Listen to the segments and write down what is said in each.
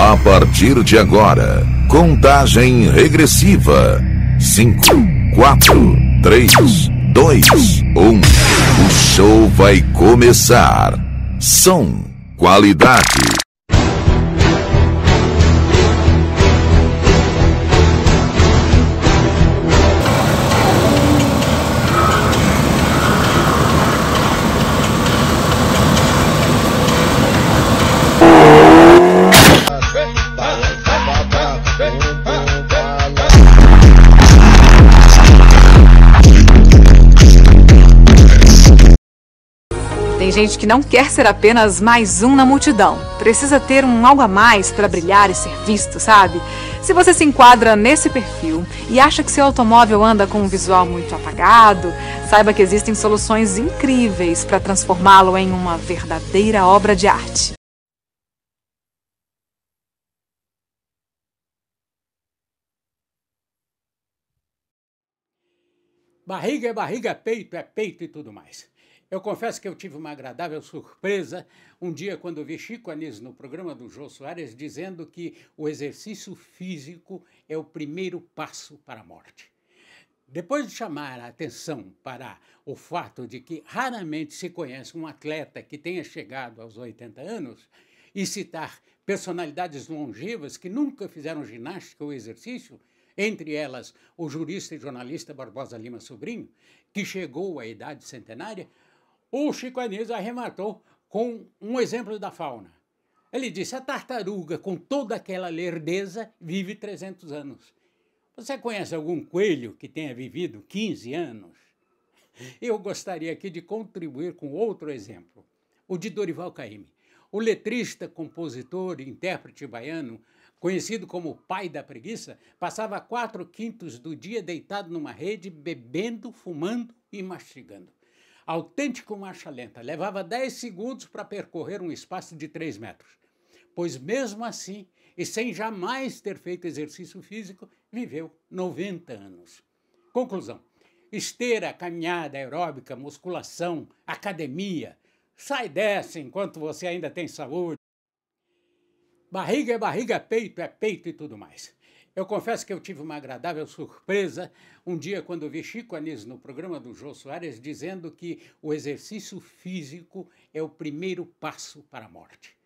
A partir de agora, contagem regressiva. 5, 4, 3, 2, 1. O show vai começar. Som, qualidade. Tem gente que não quer ser apenas mais um na multidão. Precisa ter algo a mais para brilhar e ser visto, sabe? Se você se enquadra nesse perfil e acha que seu automóvel anda com um visual muito apagado, saiba que existem soluções incríveis para transformá-lo em uma verdadeira obra de arte. Barriga é barriga, peito é peito e tudo mais. Eu confesso que eu tive uma agradável surpresa um dia quando eu vi Chico Anísio no programa do Jô Soares dizendo que o exercício físico é o primeiro passo para a morte. Depois de chamar a atenção para o fato de que raramente se conhece um atleta que tenha chegado aos 80 anos e citar personalidades longevas que nunca fizeram ginástica ou exercício, entre elas o jurista e jornalista Barbosa Lima Sobrinho, que chegou à idade centenária, o Chico Anísio arrematou com um exemplo da fauna. Ele disse: a tartaruga, com toda aquela lerdeza, vive 300 anos. Você conhece algum coelho que tenha vivido 15 anos? Eu gostaria aqui de contribuir com outro exemplo, o de Dorival Caymmi, o letrista, compositor e intérprete baiano, conhecido como o pai da preguiça, passava 4/5 do dia deitado numa rede, bebendo, fumando e mastigando. Autêntico marcha lenta, levava 10 segundos para percorrer um espaço de 3 metros. Pois mesmo assim, e sem jamais ter feito exercício físico, viveu 90 anos. Conclusão: esteira, caminhada aeróbica, musculação, academia. Sai dessa enquanto você ainda tem saúde. Barriga é barriga, peito é peito e tudo mais. Eu confesso que eu tive uma agradável surpresa um dia quando eu vi Chico Anísio no programa do Jô Soares dizendo que o exercício físico é o primeiro passo para a morte.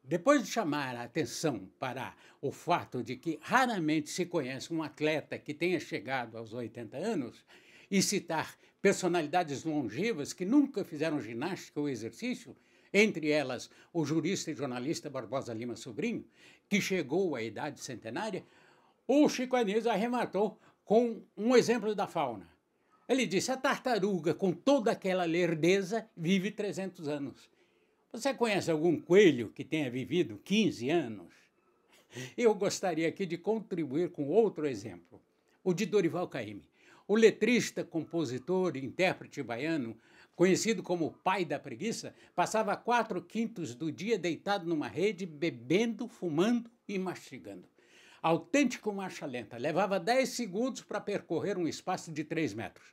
Depois de chamar a atenção para o fato de que raramente se conhece um atleta que tenha chegado aos 80 anos e citar personalidades longevas que nunca fizeram ginástica ou exercício, entre elas o jurista e jornalista Barbosa Lima Sobrinho, que chegou à idade centenária, o Chico Anísio arrematou com um exemplo da fauna. Ele disse: a tartaruga, com toda aquela lerdeza, vive 300 anos. Você conhece algum coelho que tenha vivido 15 anos? Eu gostaria aqui de contribuir com outro exemplo, o de Dorival Caymmi, o letrista, compositor e intérprete baiano, conhecido como o pai da preguiça, passava 4/5 do dia deitado numa rede, bebendo, fumando e mastigando. Autêntico marcha lenta, levava 10 segundos para percorrer um espaço de 3 metros.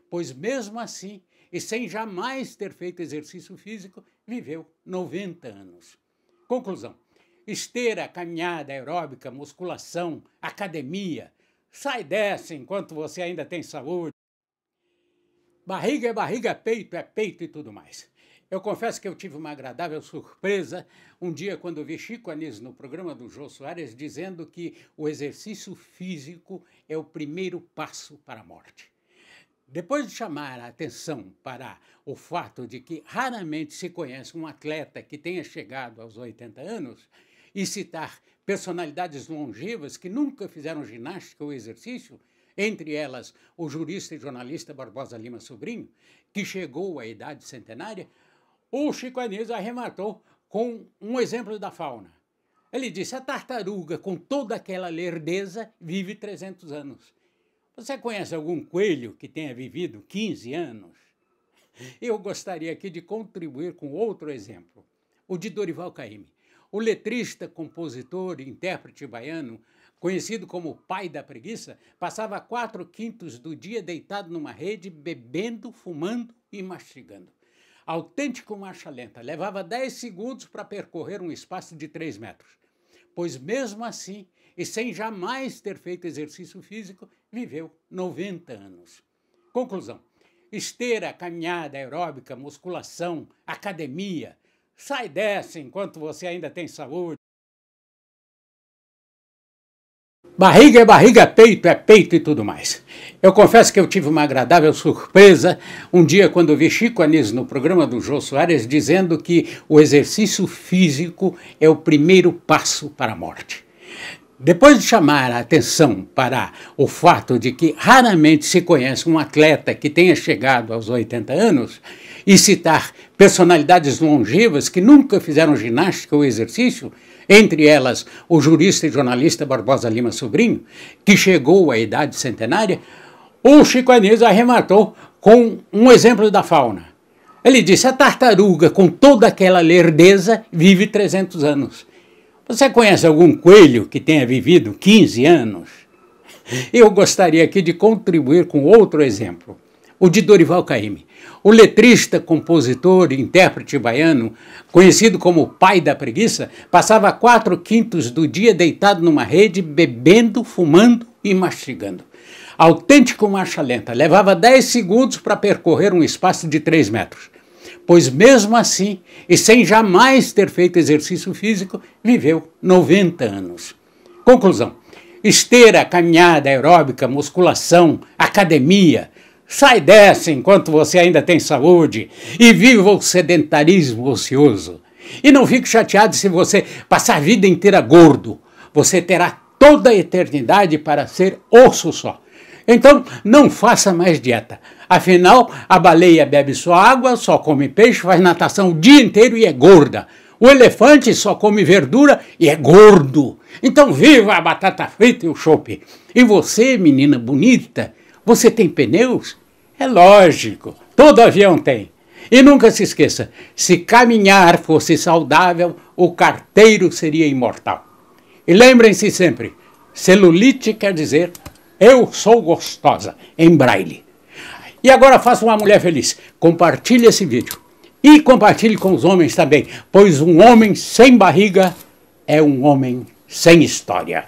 Pois mesmo assim, e sem jamais ter feito exercício físico, viveu 90 anos. Conclusão: esteira, caminhada aeróbica, musculação, academia. Sai dessa enquanto você ainda tem saúde. Barriga é barriga, peito é peito e tudo mais. Eu confesso que eu tive uma agradável surpresa um dia quando eu vi Chico Anísio no programa do Jô Soares dizendo que o exercício físico é o primeiro passo para a morte. Depois de chamar a atenção para o fato de que raramente se conhece um atleta que tenha chegado aos 80 anos e citar personalidades longevas que nunca fizeram ginástica ou exercício, entre elas o jurista e jornalista Barbosa Lima Sobrinho, que chegou à idade centenária, o Chico Anísio arrematou com um exemplo da fauna. Ele disse: a tartaruga, com toda aquela lerdeza, vive 300 anos. Você conhece algum coelho que tenha vivido 15 anos? Eu gostaria aqui de contribuir com outro exemplo, o de Dorival Caymmi, o letrista, compositor e intérprete baiano, conhecido como o pai da preguiça, passava 4/5 do dia deitado numa rede, bebendo, fumando e mastigando. Autêntico marcha lenta, levava 10 segundos para percorrer um espaço de 3 metros. pois mesmo assim, e sem jamais ter feito exercício físico, viveu 90 anos. Conclusão: esteira, caminhada aeróbica, musculação, academia. Sai dessa enquanto você ainda tem saúde. Barriga é barriga, peito é peito e tudo mais. Eu confesso que eu tive uma agradável surpresa um dia quando vi Chico Anísio no programa do Jô Soares dizendo que o exercício físico é o primeiro passo para a morte. Depois de chamar a atenção para o fato de que raramente se conhece um atleta que tenha chegado aos 80 anos e citar personalidades longevas que nunca fizeram ginástica ou exercício, entre elas o jurista e jornalista Barbosa Lima Sobrinho, que chegou à idade centenária, o Chico Anísio arrematou com um exemplo da fauna. Ele disse: a tartaruga, com toda aquela lerdeza, vive 300 anos. Você conhece algum coelho que tenha vivido 15 anos? Eu gostaria aqui de contribuir com outro exemplo, o de Dorival Caymmi. O letrista, compositor e intérprete baiano, conhecido como o pai da preguiça, passava 4/5 do dia deitado numa rede, bebendo, fumando e mastigando. Autêntico marcha lenta, levava 10 segundos para percorrer um espaço de 3 metros. Pois mesmo assim, e sem jamais ter feito exercício físico, viveu 90 anos. Conclusão: esteira, caminhada aeróbica, musculação, academia. Sai dessa enquanto você ainda tem saúde e viva o sedentarismo ocioso. E não fique chateado se você passar a vida inteira gordo. Você terá toda a eternidade para ser osso só. Então, não faça mais dieta. Afinal, a baleia bebe só água, só come peixe, faz natação o dia inteiro e é gorda. O elefante só come verdura e é gordo. Então, viva a batata frita e o chope. E você, menina bonita, você tem pneus? É lógico, todo avião tem. E nunca se esqueça, se caminhar fosse saudável, o carteiro seria imortal. E lembrem-se sempre, celulite quer dizer eu sou gostosa, em braille. E agora faça uma mulher feliz. Compartilhe esse vídeo. E compartilhe com os homens também, pois um homem sem barriga é um homem sem história.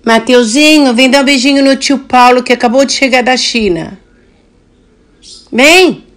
Mateuzinho, vem dar um beijinho no tio Paulo que acabou de chegar da China. Vem!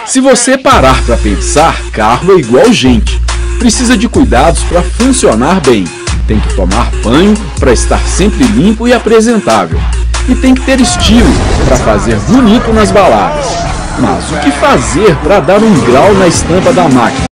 Se você parar para pensar, carro é igual gente. Precisa de cuidados para funcionar bem. Tem que tomar banho para estar sempre limpo e apresentável. E tem que ter estilo para fazer bonito nas baladas. Mas o que fazer para dar um grau na estampa da máquina?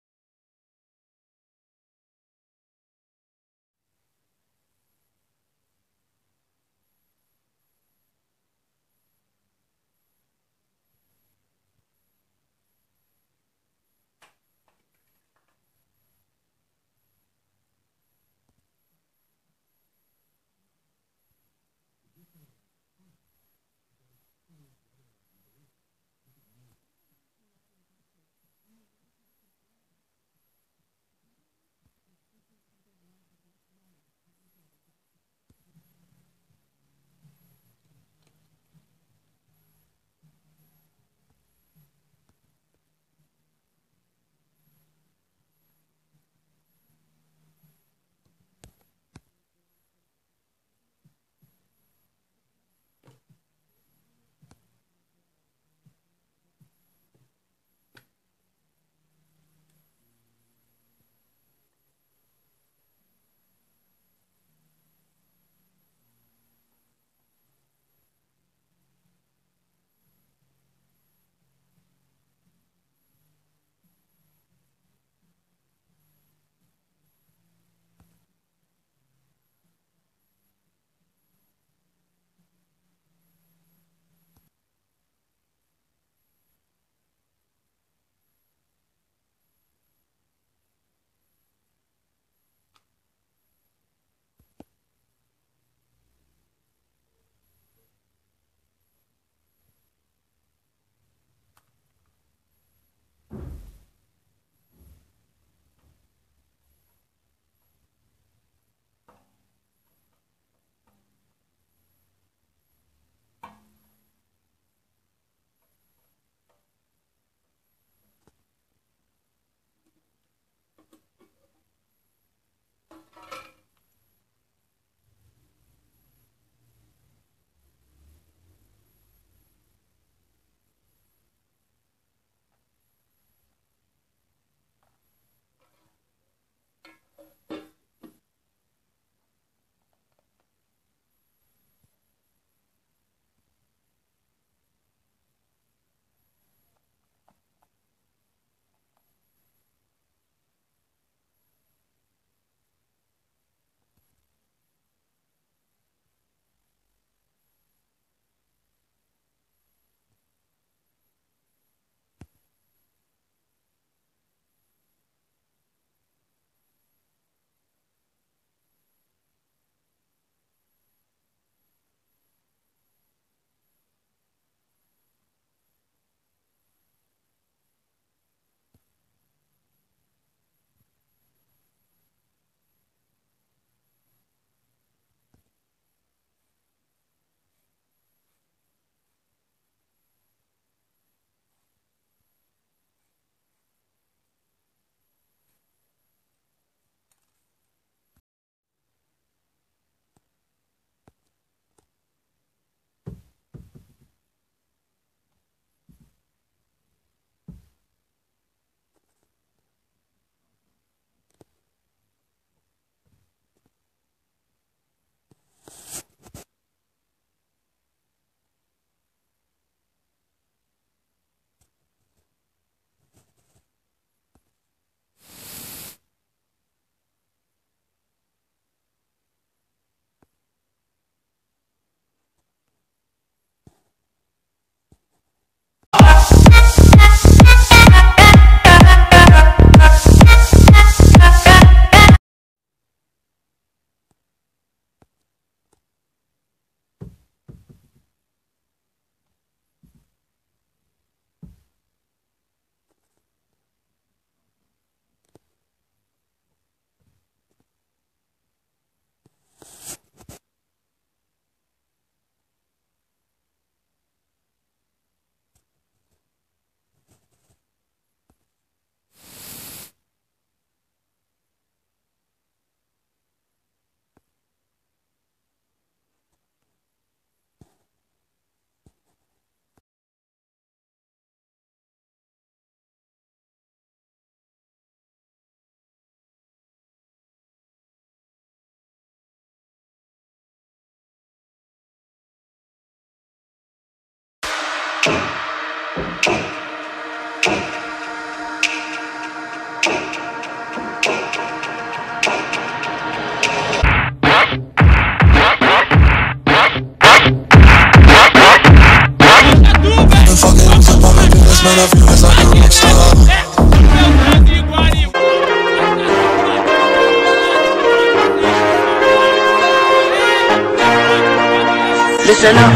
Listen up,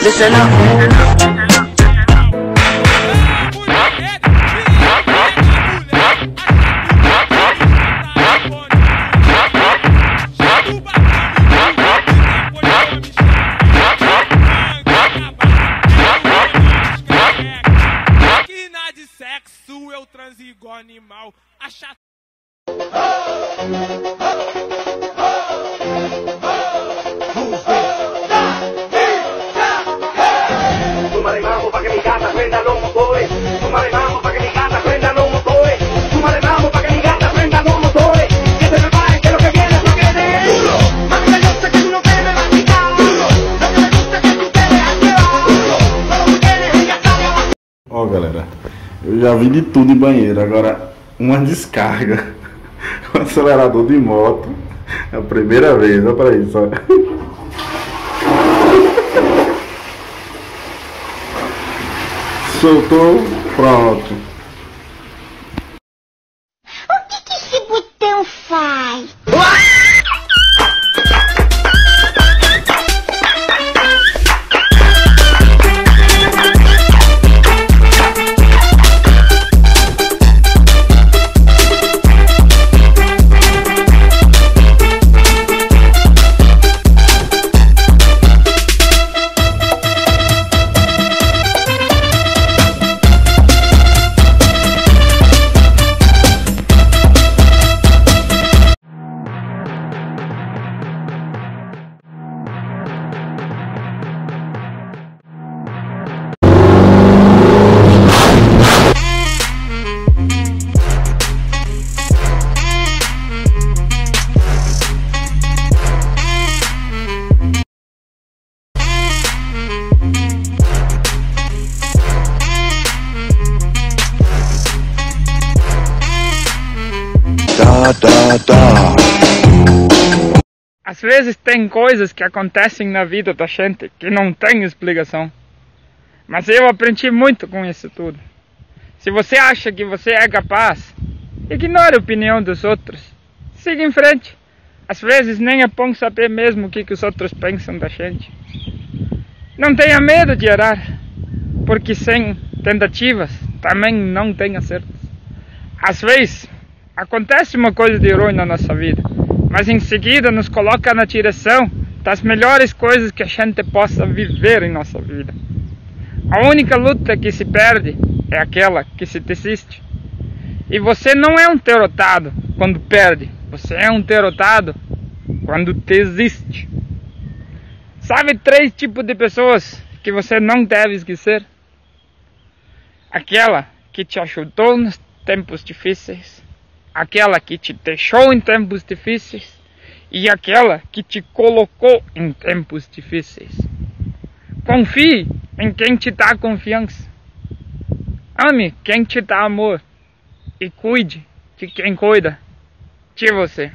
listen up. Máquina de sexo, eu transo igual animal. Súmale mambo pa' que mi gata prenda los motores. Súmale mambo pa' que mi gata prenda los motores. Súmale mambo pa' que mi gata prenda los motores. Que se preparen que lo que viene es lo que viene. Duro. A mí me gusta que tú no te me vas a quitar. Duro. Lo que me gusta es que tú te dejas llevar. Duro. Solo tú tienes en gastar de abajo. Ó, galera, eu já vi de tudo em banheiro. Agora, uma descarga com acelerador de moto. É a primeira vez, olha pra isso, ó. Soltou, pronto. O que esse botão faz? Às vezes tem coisas que acontecem na vida da gente que não tem explicação. Mas eu aprendi muito com isso tudo. Se você acha que você é capaz, ignore a opinião dos outros. Siga em frente. Às vezes nem é bom saber mesmo o que os outros pensam da gente. Não tenha medo de errar, porque sem tentativas também não tem acertos. Às vezes acontece uma coisa de herói na nossa vida, mas em seguida nos coloca na direção das melhores coisas que a gente possa viver em nossa vida. A única luta que se perde é aquela que se desiste. E você não é um derrotado quando perde, você é um derrotado quando desiste. Sabe 3 tipos de pessoas que você não deve esquecer? Aquela que te ajudou nos tempos difíceis, aquela que te deixou em tempos difíceis e aquela que te colocou em tempos difíceis. Confie em quem te dá confiança. Ame quem te dá amor e cuide de quem cuida de você.